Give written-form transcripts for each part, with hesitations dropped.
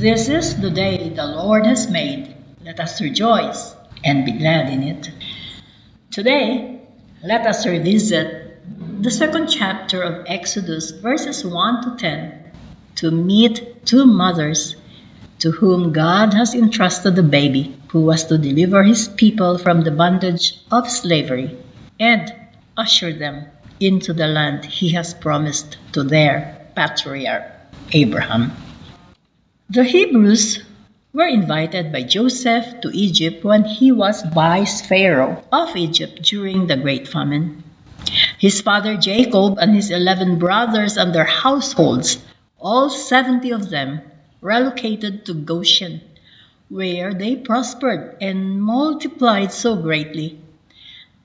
This is the day the Lord has made. Let us rejoice and be glad in it. Today, let us revisit the second chapter of Exodus, verses 1 to 10, to meet two mothers to whom God has entrusted the baby who was to deliver his people from the bondage of slavery and usher them into the land he has promised to their patriarch, Abraham. The Hebrews were invited by Joseph to Egypt when he was vice pharaoh of Egypt during the Great Famine. His father Jacob and his 11 brothers and their households, all 70 of them, relocated to Goshen, where they prospered and multiplied so greatly.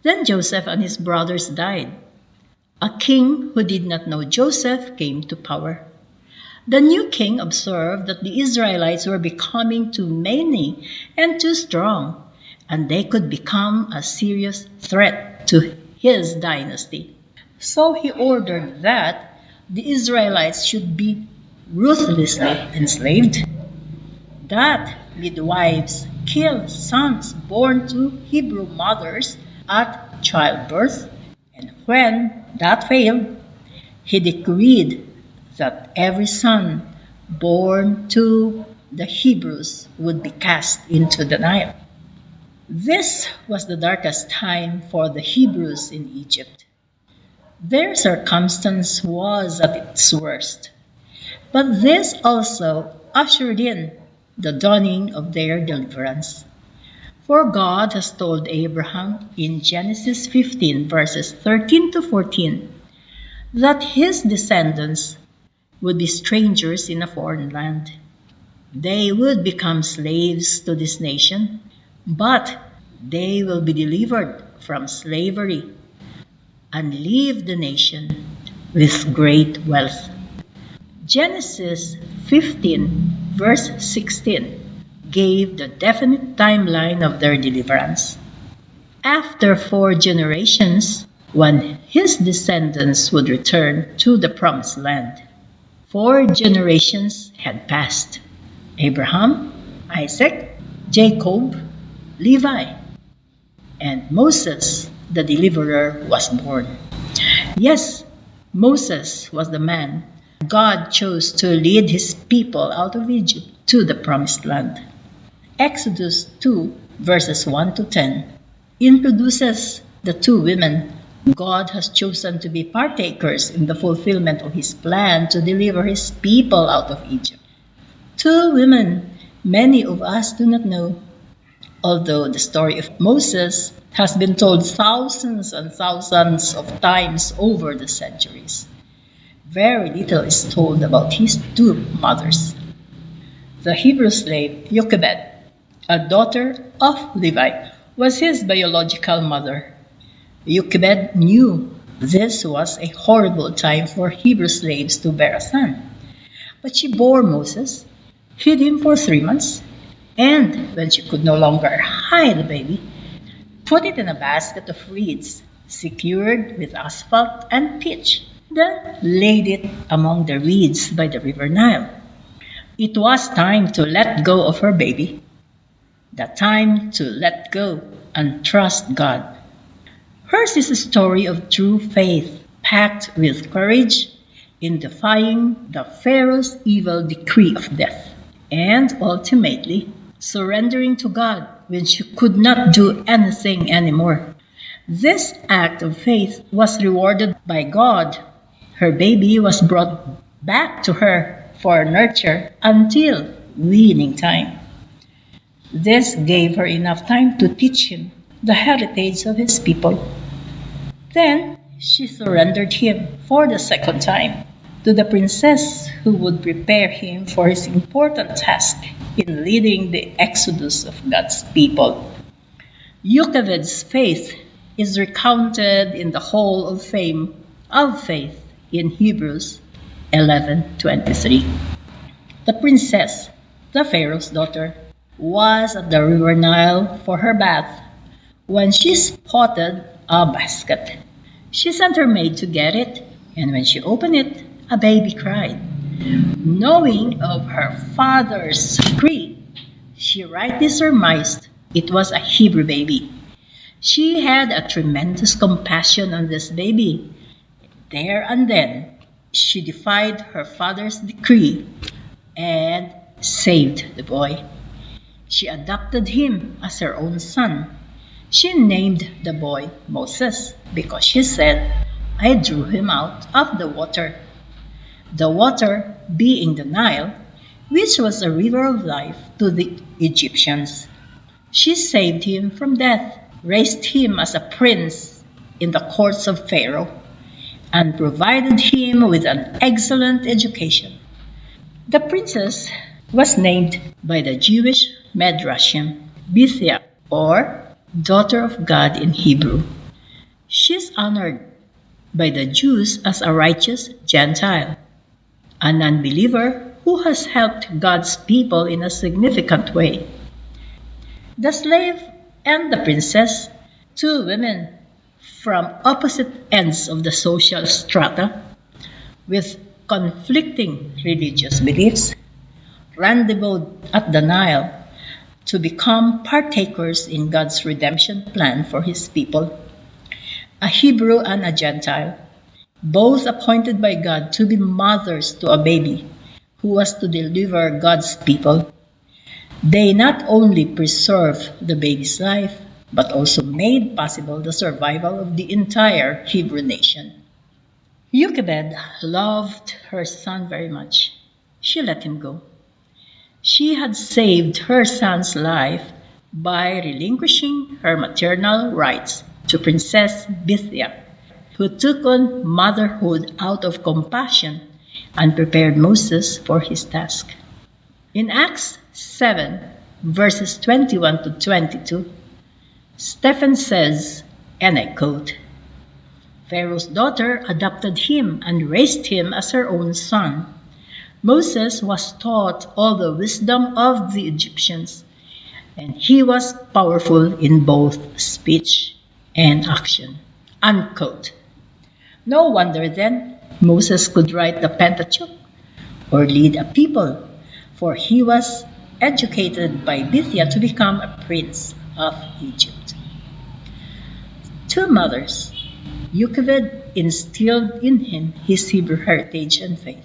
Then Joseph and his brothers died. A king who did not know Joseph came to power. The new king observed that the Israelites were becoming too many and too strong, and they could become a serious threat to his dynasty. So he ordered that the Israelites should be ruthlessly enslaved, that midwives kill sons born to Hebrew mothers at childbirth, and when that failed, he decreed that every son born to the Hebrews would be cast into the Nile. This was the darkest time for the Hebrews in Egypt. Their circumstance was at its worst. But this also ushered in the dawning of their deliverance. For God has told Abraham in Genesis 15 verses 13 to 14 that his descendants would be strangers in a foreign land. They would become slaves to this nation, but they will be delivered from slavery and leave the nation with great wealth. Genesis 15 verse 16 gave the definite timeline of their deliverance. After 4 generations, when his descendants would return to the promised land. 4 generations had passed. Abraham, Isaac, Jacob, Levi, and Moses, the deliverer, was born. Yes, Moses was the man God chose to lead his people out of Egypt to the promised land. Exodus 2 verses 1 to 10 introduces the 2 women God has chosen to be partakers in the fulfillment of his plan to deliver his people out of Egypt. 2 women many of us do not know, although the story of Moses has been told thousands and thousands of times over the centuries. Very little is told about his 2 mothers. The Hebrew slave Jochebed, a daughter of Levi, was his biological mother. Jochebed knew this was a horrible time for Hebrew slaves to bear a son. But she bore Moses, hid him for 3 months, and when she could no longer hide the baby, put it in a basket of reeds, secured with asphalt and pitch, then laid it among the reeds by the river Nile. It was time to let go of her baby, the time to let go and trust God. Hers is a story of true faith, packed with courage in defying the Pharaoh's evil decree of death, and ultimately surrendering to God when she could not do anything anymore. This act of faith was rewarded by God. Her baby was brought back to her for nurture until weaning time. This gave her enough time to teach him the heritage of his people. Then she surrendered him for the second time to the princess who would prepare him for his important task in leading the exodus of God's people. Jochebed's faith is recounted in the Hall of Fame of Faith in Hebrews 11:23. The princess, the Pharaoh's daughter, was at the river Nile for her bath when she spotted a basket. She sent her maid to get it, and when she opened it, a baby cried. Knowing of her father's decree, she rightly surmised it was a Hebrew baby. She had a tremendous compassion on this baby. There and then, she defied her father's decree and saved the boy. She adopted him as her own son. She named the boy Moses because she said, "I drew him out of the water." The water being the Nile, which was a river of life to the Egyptians. She saved him from death, raised him as a prince in the courts of Pharaoh, and provided him with an excellent education. The princess was named by the Jewish Medrashim Bithia, or daughter of God in Hebrew. She is honored by the Jews as a righteous Gentile, a non-believer who has helped God's people in a significant way. The slave and the princess, two women from opposite ends of the social strata with conflicting religious beliefs, rendezvoused at the Nile to become partakers in God's redemption plan for his people. A Hebrew and a Gentile, both appointed by God to be mothers to a baby who was to deliver God's people. They not only preserved the baby's life, but also made possible the survival of the entire Hebrew nation. Jochebed loved her son very much. She let him go. She had saved her son's life by relinquishing her maternal rights to Princess Bithia, who took on motherhood out of compassion and prepared Moses for his task. In Acts 7, verses 21 to 22, Stephen says, and I quote, "Pharaoh's daughter adopted him and raised him as her own son. Moses was taught all the wisdom of the Egyptians, and he was powerful in both speech and action." Unquote. No wonder then Moses could write the Pentateuch or lead a people, for he was educated by Bithia to become a prince of Egypt. Two mothers. Jochebed instilled in him his Hebrew heritage and faith.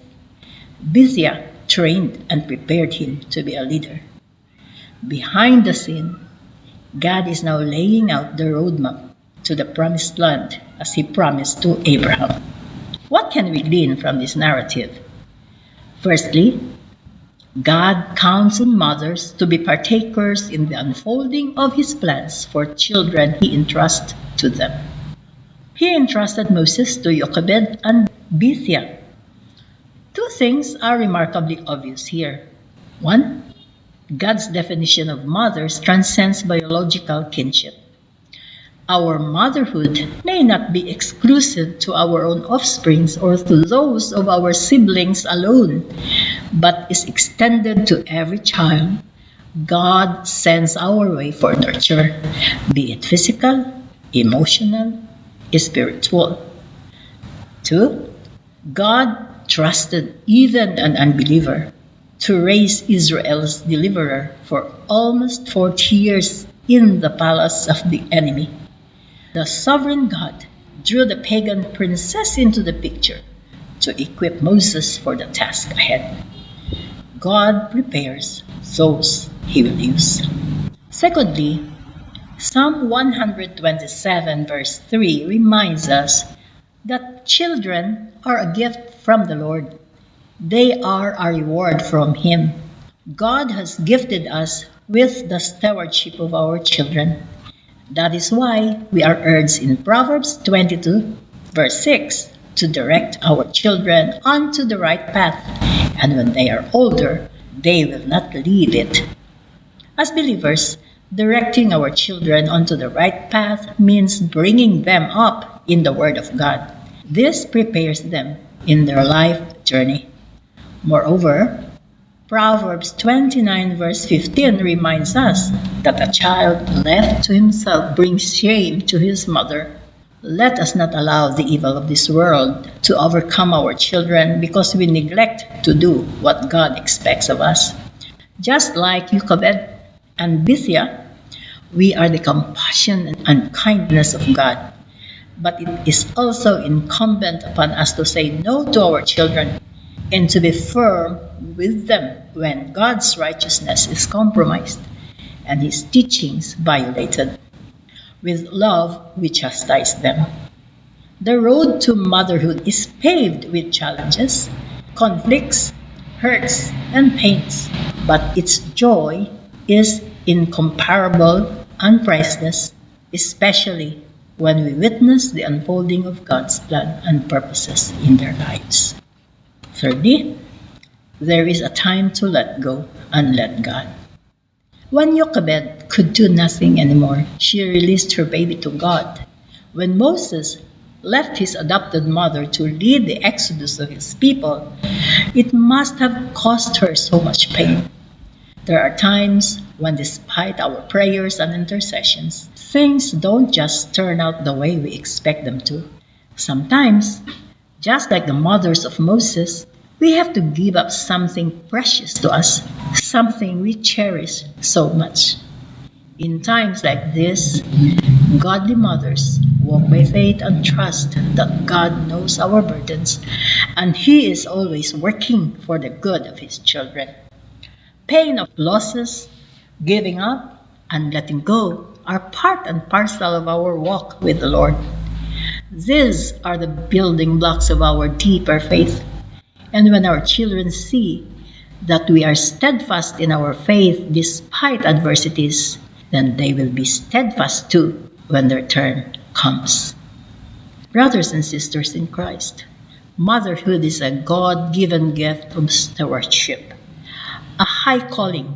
Bithia trained and prepared him to be a leader. Behind the scene, God is now laying out the roadmap to the promised land as he promised to Abraham. What can we glean from this narrative? Firstly, God counts on mothers to be partakers in the unfolding of his plans for children he entrusts to them. He entrusted Moses to Jochebed and Bithia. Two things are remarkably obvious here. One, God's definition of mothers transcends biological kinship. Our motherhood may not be exclusive to our own offsprings or to those of our siblings alone, but is extended to every child God sends our way for nurture, be it physical, emotional, spiritual. Two, God trusted even an unbeliever to raise Israel's deliverer for almost 40 years in the palace of the enemy. The sovereign God drew the pagan princess into the picture to equip Moses for the task ahead. God prepares those he will use. Secondly, Psalm 127 verse 3 reminds us that children are a gift from the Lord. They are a reward from him. God has gifted us with the stewardship of our children. That is why we are urged in Proverbs 22 verse 6 to direct our children onto the right path, and when they are older, they will not leave it. As believers, directing our children onto the right path means bringing them up in the Word of God. This prepares them in their life journey. Moreover, Proverbs 29 verse 15 reminds us that a child left to himself brings shame to his mother, Let us not allow the evil of this world to overcome our children because we neglect to do what God expects of us. Just like Jochebed and Bithia, we are the compassion and kindness of God. But it is also incumbent upon us to say no to our children and to be firm with them when God's righteousness is compromised and His teachings violated. With love, we chastise them. The road to motherhood is paved with challenges, conflicts, hurts, and pains, but its joy is incomparable and priceless, especially when we witness the unfolding of God's plan and purposes in their lives. Thirdly, there is a time to let go and let God. When Jochebed could do nothing anymore, she released her baby to God. When Moses left his adopted mother to lead the exodus of his people, it must have caused her so much pain. There are times when, despite our prayers and intercessions, things don't just turn out the way we expect them to. Sometimes, just like the mothers of Moses, we have to give up something precious to us, something we cherish so much. In times like this, godly mothers walk by faith and trust that God knows our burdens and He is always working for the good of His children. Pain of losses, giving up, and letting go are part and parcel of our walk with the Lord. These are the building blocks of our deeper faith. And when our children see that we are steadfast in our faith despite adversities, then they will be steadfast too when their turn comes. Brothers and sisters in Christ, motherhood is a God-given gift of stewardship, a high calling,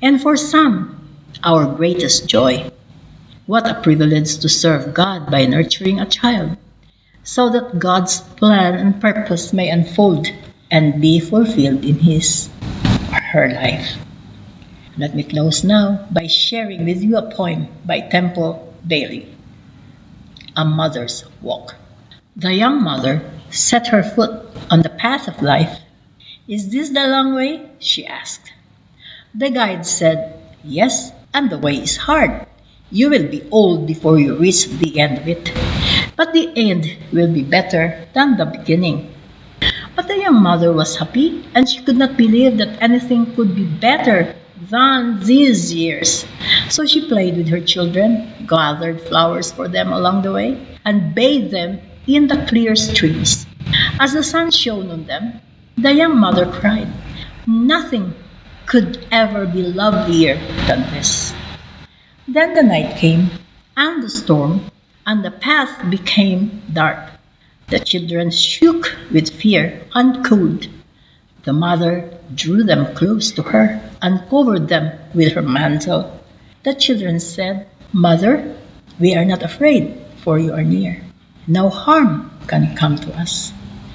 and for some, our greatest joy. What a privilege to serve God by nurturing a child, so that God's plan and purpose may unfold and be fulfilled in his or her life. Let me close now by sharing with you a poem by Temple Bailey, A Mother's Walk. The young mother set her foot on the path of life. "Is this the long way?" she asked. The guide said, "Yes, and the way is hard. You will be old before you reach the end of it. But the end will be better than the beginning." But the young mother was happy, and she could not believe that anything could be better than these years. So she played with her children, gathered flowers for them along the way, and bathed them in the clear streams. As the sun shone on them, the young mother cried, "Nothing could ever be lovelier than this." Then the night came, and the storm, and the path became dark. The children shook with fear and cold. The mother drew them close to her and covered them with her mantle. The children said, "Mother, we are not afraid, for you are near. No harm can come to us."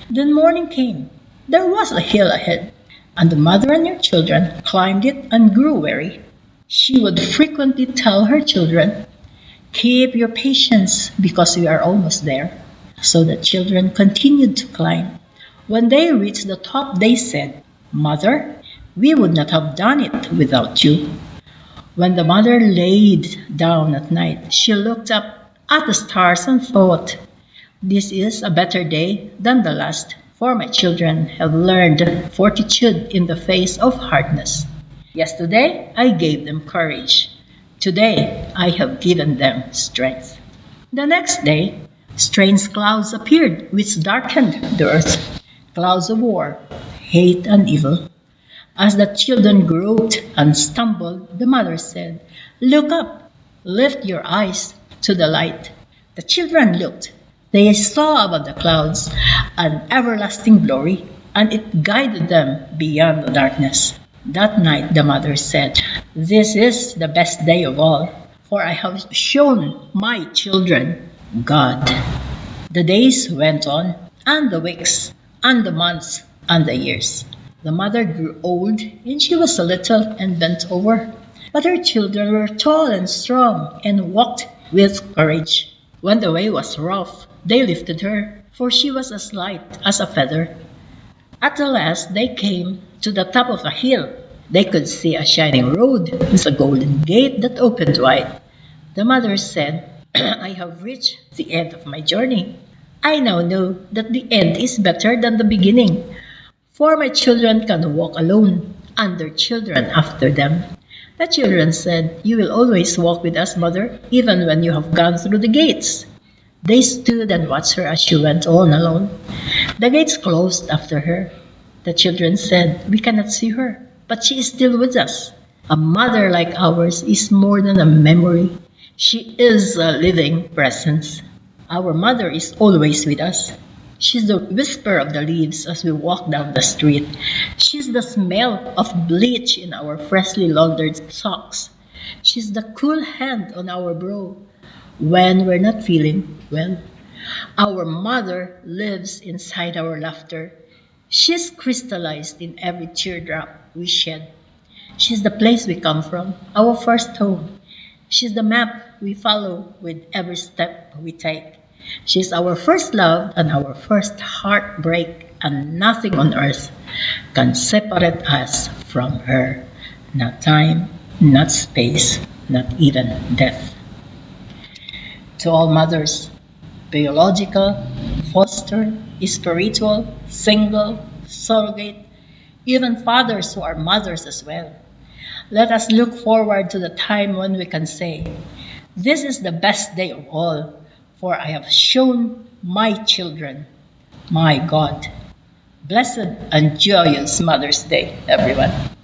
Then morning came. There was a hill ahead, and the mother and her children climbed it and grew weary. She would frequently tell her children, "Keep your patience, because we are almost there." So the children continued to climb. When they reached the top, they said, "Mother, we would not have done it without you." When the mother laid down at night, she looked up at the stars and thought, "This is a better day than the last, for my children have learned fortitude in the face of hardness. Yesterday I gave them courage. Today I have given them strength." The next day, strange clouds appeared which darkened the earth, clouds of war, hate, and evil. As the children groped and stumbled, the mother said, "Look up, lift your eyes to the light." The children looked. They saw above the clouds an everlasting glory, and it guided them beyond the darkness. That night the mother said, "This is the best day of all, for I have shown my children God." The days went on, and the weeks, and the months, and the years. The mother grew old, and she was little and bent over. But her children were tall and strong, and walked with courage. When the way was rough, they lifted her, for she was as light as a feather. At the last they came to the top of a hill. They could see a shining road with a golden gate that opened wide. The mother said, I have reached the end of my journey. I now know that the end is better than the beginning, for my children can walk alone, and their children after them. The children said, You will always walk with us, mother, even when you have gone through the gates. They stood and watched her as she went on alone. The gates closed after her. The children said, We cannot see her, but she is still with us. A mother like ours is more than a memory. She is a living presence. Our mother is always with us. She's the whisper of the leaves as we walk down the street. She's the smell of bleach in our freshly laundered socks. She's the cool hand on our brow when we're not feeling well. Our mother lives inside our laughter. She's crystallized in every teardrop we shed. She's the place we come from, our first home. She's the map we follow with every step we take. She's our first love and our first heartbreak, and nothing on earth can separate us from her. Not time, not space, not even death. To all mothers, biological, foster, spiritual, single, surrogate, even fathers who are mothers as well, let us look forward to the time when we can say, This is the best day of all, for I have shown my children my God. Blessed and joyous Mother's Day, everyone.